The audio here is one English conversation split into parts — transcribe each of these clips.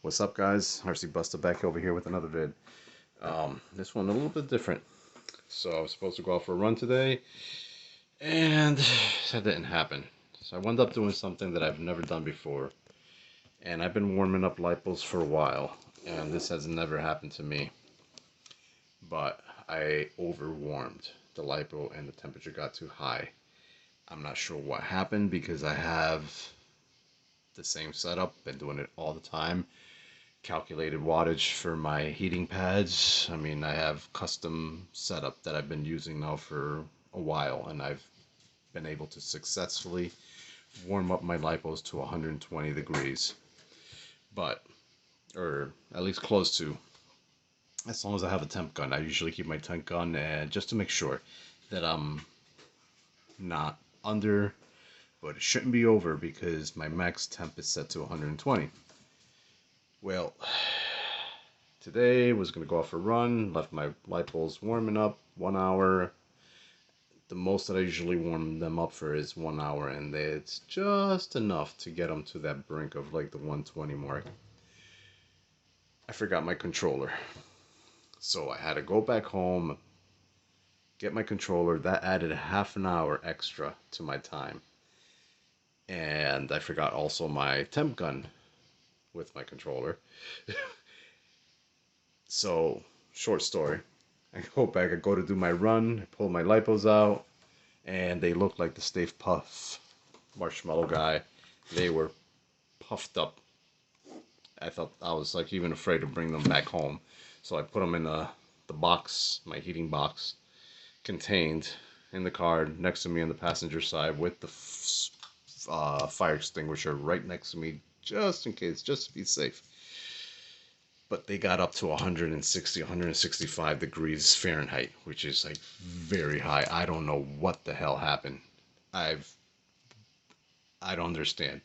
What's up, guys? RC Buster back over here with another vid. This one a little bit different. So I was supposed to go out for a run today, and that didn't happen. So I wound up doing something that I've never done before, and I've been warming up LIPOs for a while, and this has never happened to me. But I overwarmed the LIPO, and the temperature got too high. I'm not sure what happened because I have the same setup, been doing it all the time. Calculated wattage for my heating pads. I mean, I have custom setup that I've been using now for a while, and I've been able to successfully warm up my LIPOs to 120 degrees, but, or at least close to, as long as I have a temp gun. I usually keep my temp gun just to make sure that I'm not under, but it shouldn't be over because my max temp is set to 120. Well, today was going to go out for a run, left my LIPOs warming up 1 hour. The most that I usually warm them up for is 1 hour, and it's just enough to get them to that brink of like the 120 mark. I forgot my controller, so I had to go back home, get my controller. That added half an hour extra to my time, and I forgot also my temp gun with my controller. So, short story, I go back, I go to do my run, I pull my LIPOs out, and they look like the Stay Puft marshmallow guy. They were puffed up. I thought, I was like even afraid to bring them back home. So I put them in the box, my heating box, contained in the car next to me on the passenger side with the fire extinguisher right next to me, just in case, just to be safe. But they got up to 160, 165 degrees Fahrenheit, which is like very high. I don't know what the hell happened. I don't understand.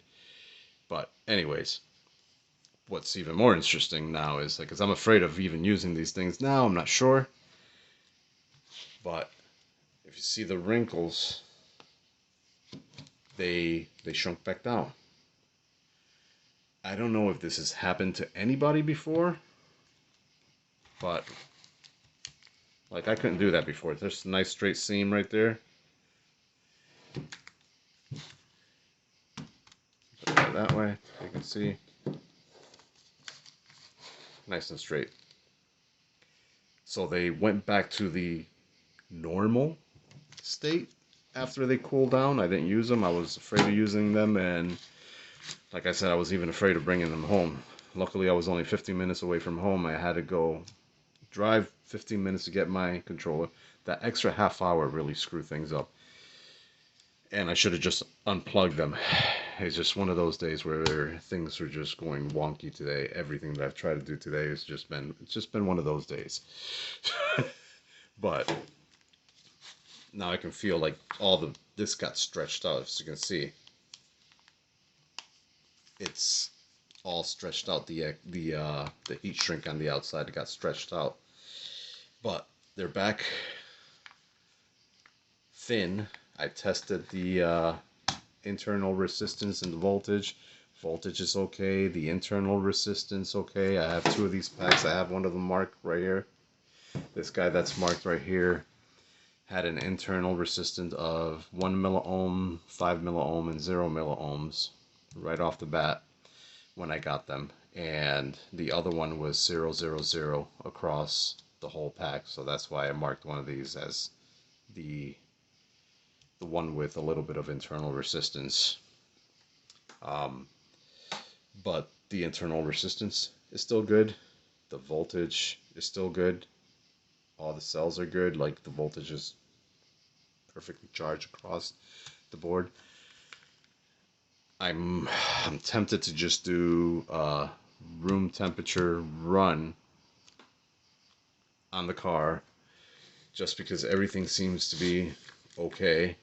But anyways, what's even more interesting now is like, 'cause I'm afraid of even using these things now. I'm not sure. But if you see the wrinkles, they shrunk back down. I don't know if this has happened to anybody before, but like I couldn't do that before. There's a nice straight seam right there. Put it that way, you can see. Nice and straight. So they went back to the normal state after they cooled down. I didn't use them. I was afraid of using them, and like I said, I was even afraid of bringing them home. Luckily, I was only 15 minutes away from home. I had to go drive 15 minutes to get my controller. That extra half hour really screwed things up, and I should have just unplugged them. It's just one of those days where things are just going wonky today. Everything that I've tried to do today has just been one of those days. But now I can feel like this got stretched out, as you can see. It's all stretched out. The heat shrink on the outside got stretched out, but they're back thin. I tested the internal resistance and the voltage. Voltage is okay. The internal resistance okay. I have two of these packs. I have one of them marked right here. This guy that's marked right here had an internal resistance of 1 milliohm, 5 milliohm, and 0 milliohms right off the bat when I got them, and the other one was 000 across the whole pack. So that's why I marked one of these as the one with a little bit of internal resistance. But the internal resistance is still good. The voltage is still good. All the cells are good. Like the voltage is perfectly charged across the board. I'm tempted to just do a room temperature run on the car, just because everything seems to be okay,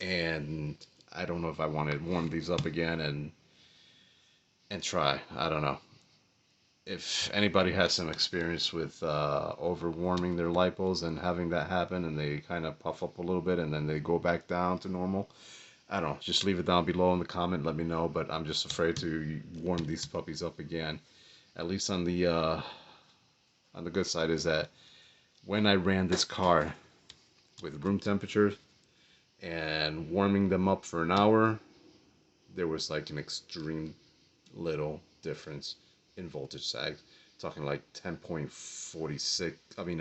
and I don't know if I want to warm these up again and try. I don't know. If anybody has some experience with overwarming their LIPOs and having that happen, and they kind of puff up a little bit and then they go back down to normal, I don't know, just leave it down below in the comment, let me know, but I'm just afraid to warm these puppies up again. At least on the good side is that when I ran this car with room temperature and warming them up for an hour, there was like an extreme little difference in voltage sag. Talking like 10.46, I mean,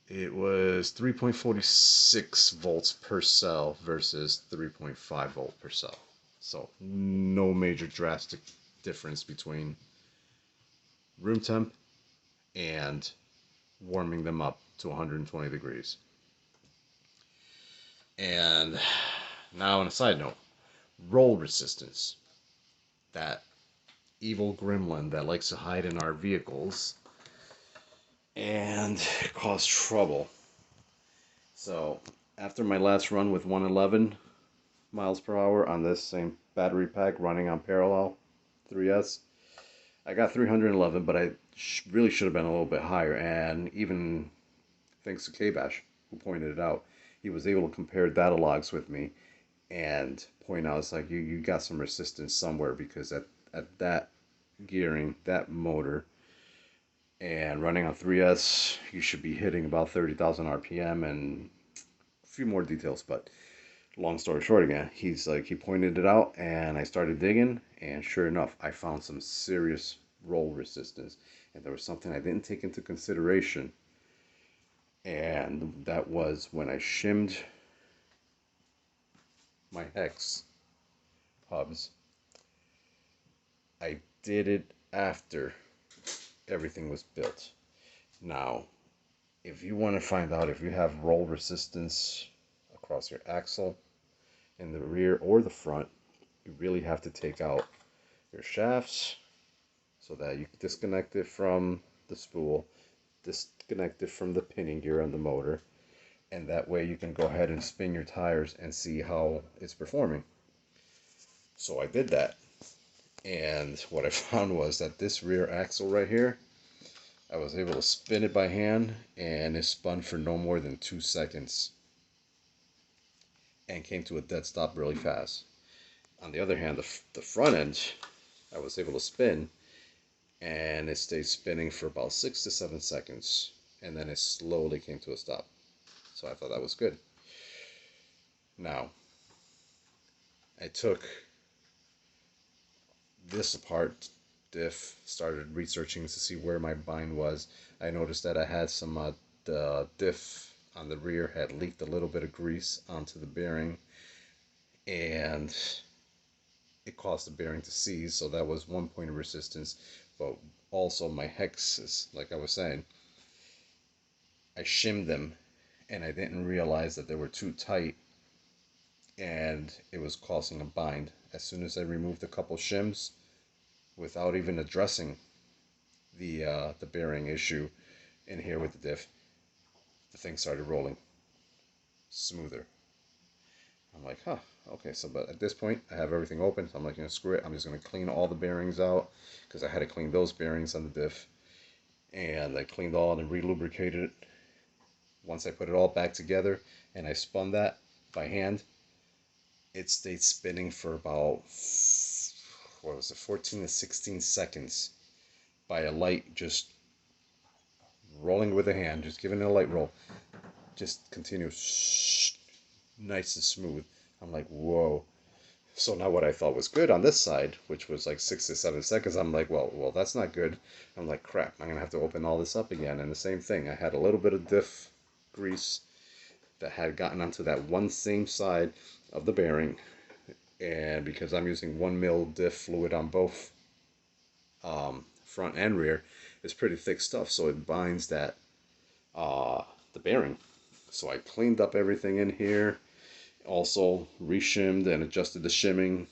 it was 3.46 volts per cell versus 3.5 volt per cell. So no major drastic difference between room temp and warming them up to 120 degrees. And now on a side note, roll resistance. That evil gremlin that likes to hide in our vehicles and cause trouble. So after my last run with 111 miles per hour on this same battery pack running on parallel 3S, I got 311, but I really should have been a little bit higher. And even thanks to K-Bash, who pointed it out, he was able to compare data logs with me and point out, it's like, you got some resistance somewhere, because at that gearing, that motor, and running on 3S, you should be hitting about 30,000 RPM and a few more details. But long story short, again, he pointed it out, and I started digging, and sure enough, I found some serious roll resistance. And there was something I didn't take into consideration, and that was when I shimmed my hex hubs. I did it after everything was built. Now, if you want to find out if you have roll resistance across your axle in the rear or the front, you really have to take out your shafts so that you can disconnect it from the spool, disconnect it from the pinning gear on the motor, and that way you can go ahead and spin your tires and see how it's performing. So I did that, and what I found was that this rear axle right here, I was able to spin it by hand, and it spun for no more than 2 seconds and came to a dead stop really fast. On the other hand, the front end, I was able to spin, and it stayed spinning for about 6 to 7 seconds, and then it slowly came to a stop. So I thought that was good. Now, I took this apart, diff, started researching to see where my bind was. I noticed that I had some, the diff on the rear had leaked a little bit of grease onto the bearing, and it caused the bearing to seize, so that was one point of resistance. But also my hexes, like I was saying, I shimmed them, and I didn't realize that they were too tight, and it was causing a bind. As soon as I removed a couple shims, without even addressing the bearing issue in here with the diff, the thing started rolling smoother. I'm like, huh, okay. So, but at this point, I have everything open. So I'm like, screw it. I'm just gonna clean all the bearings out, because I had to clean those bearings on the diff, and I cleaned all and re-lubricated it. Once I put it all back together and I spun that by hand, it stayed spinning for about, what was it, 14 to 16 seconds by a light, just rolling with a hand, just giving it a light roll, just continuous, nice and smooth. I'm like, whoa. So now what I thought was good on this side, which was like 6 to 7 seconds, I'm like, well, that's not good. I'm like, crap, I'm gonna have to open all this up again. And the same thing, I had a little bit of diff grease that had gotten onto that one same side of the bearing, and because I'm using 1 mil diff fluid on both front and rear, it's pretty thick stuff, so it binds that the bearing. So I cleaned up everything in here, also reshimmed and adjusted the shimming,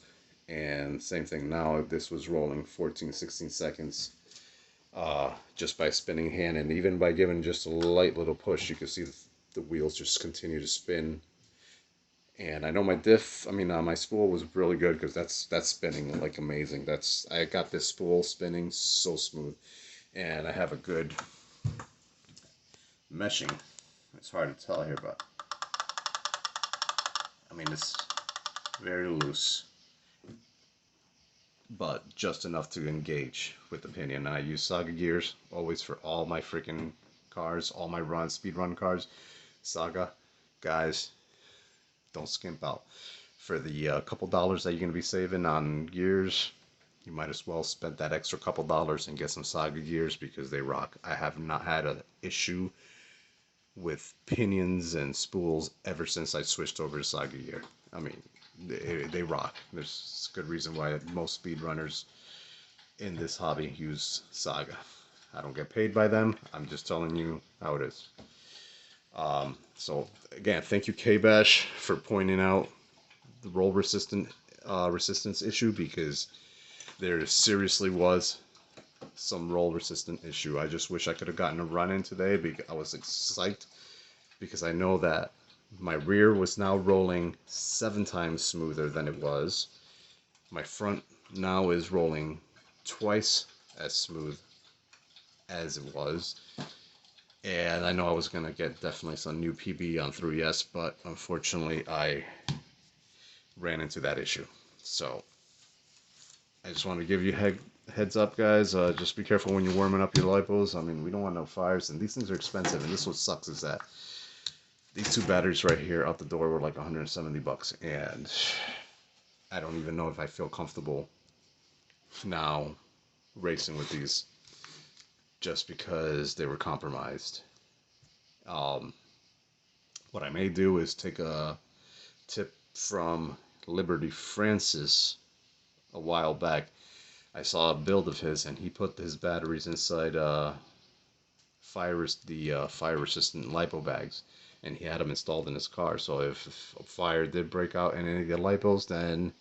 and same thing. Now this was rolling 14-16 seconds just by spinning hand, and even by giving just a light little push, you can see the wheels just continue to spin. And I know my diff, my spool was really good, because that's spinning like amazing. I got this spool spinning so smooth, and I have a good meshing. It's hard to tell here, but I mean, it's very loose, but just enough to engage with the pinion. And I use Saga gears always for all my freaking cars, all my speed run cars. Saga, guys, don't skimp out. For the couple dollars that you're going to be saving on gears, you might as well spend that extra couple dollars and get some Saga gears because they rock. I have not had an issue with pinions and spools ever since I switched over to Saga gear. I mean, they rock. There's a good reason why most speedrunners in this hobby use Saga. I don't get paid by them. I'm just telling you how it is. So again, thank you K-Bash for pointing out the roll resistance issue, because there seriously was some roll resistant issue. I just wish I could have gotten a run in today because I was psyched, because I know that my rear was now rolling 7 times smoother than it was. My front now is rolling twice as smooth as it was. And I know I was going to get definitely some new PB on 3S, but unfortunately I ran into that issue. So I just want to give you heads up, guys. Just be careful when you're warming up your LIPOs. I mean, we don't want no fires, and these things are expensive. And this what sucks is that these 2 batteries right here out the door were like 170 bucks, and I don't even know if I feel comfortable now racing with these, just because they were compromised. What I may do is take a tip from Liberty Francis a while back. I saw a build of his, and he put his batteries inside fire resistant LiPo bags, and he had them installed in his car. So if a fire did break out in any of the LiPos, then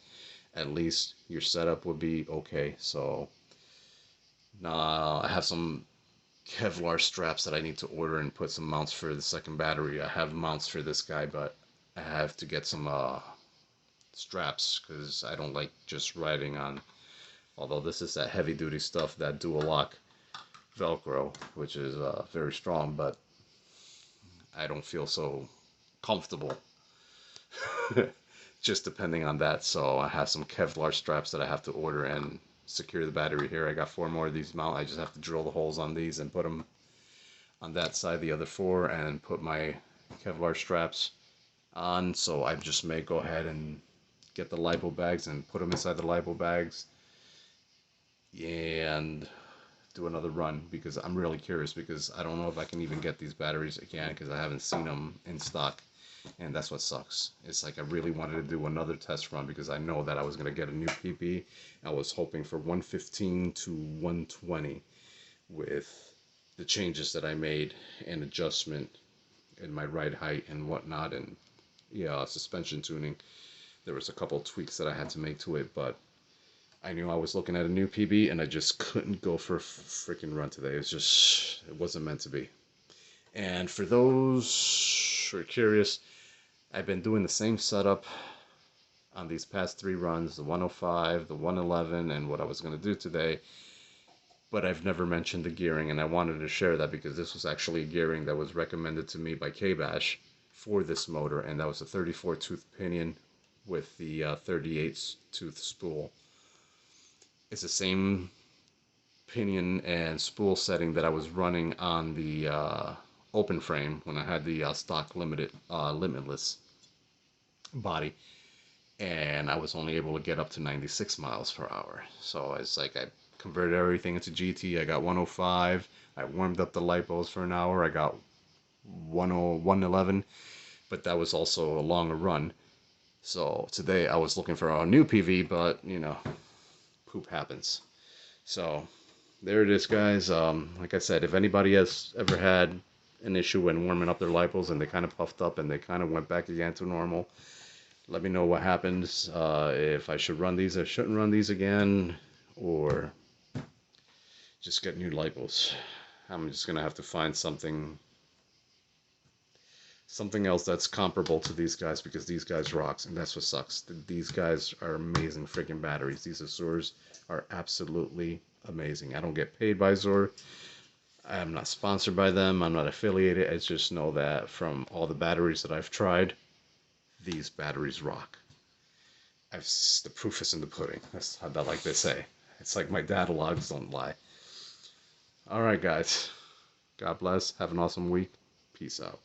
at least your setup would be okay. So now I have some Kevlar straps that I need to order and put some mounts for the second battery. I have mounts for this guy, but I have to get some straps, because I don't like just riding on, although this is that heavy duty stuff, that dual lock Velcro, which is very strong, but I don't feel so comfortable just depending on that. So I have some Kevlar straps that I have to order and secure the battery here. I got 4 more of these mount. I just have to drill the holes on these and put them on that side, the other 4, and put my Kevlar straps on. So I just may go ahead and get the LiPo bags and put them inside the LiPo bags and do another run, because I'm really curious, because I don't know if I can even get these batteries again, because I haven't seen them in stock. And that's what sucks. It's like I really wanted to do another test run, because I know that I was going to get a new PP. I was hoping for 115 to 120 with the changes that I made and adjustment in my ride height and whatnot, and yeah, suspension tuning. There was a couple tweaks that I had to make to it, but I knew I was looking at a new PB, and I just couldn't go for a freaking run today. It wasn't meant to be. And for those who are curious, I've been doing the same setup on these past 3 runs, the 105, the 111, and what I was going to do today. But I've never mentioned the gearing, and I wanted to share that because this was actually a gearing that was recommended to me by K-Bash for this motor, and that was a 34 tooth pinion with the 38 tooth spool. It's the same pinion and spool setting that I was running on the open frame when I had the stock Limitless body, and I was only able to get up to 96 miles per hour. So it's like I converted everything into GT. I got 105. I warmed up the LiPos for an hour. I got 111, but that was also a longer run. So today I was looking for a new PV, but you know, poop happens. So there it is, guys. Like I said, if anybody has ever had an issue when warming up their LiPos and they kind of puffed up and they kind of went back again to normal, let me know what happens. If I should run these, I shouldn't run these again, or just get new LiPos. I'm just gonna have to find something else that's comparable to these guys, because these guys rocks, and that's what sucks. These guys are amazing freaking batteries. These Azures are absolutely amazing. I don't get paid by Azure. I'm not sponsored by them. I'm not affiliated. I just know that from all the batteries that I've tried, these batteries rock. The proof is in the pudding. That's how I like to say. It's like my data logs don't lie. All right, guys. God bless. Have an awesome week. Peace out.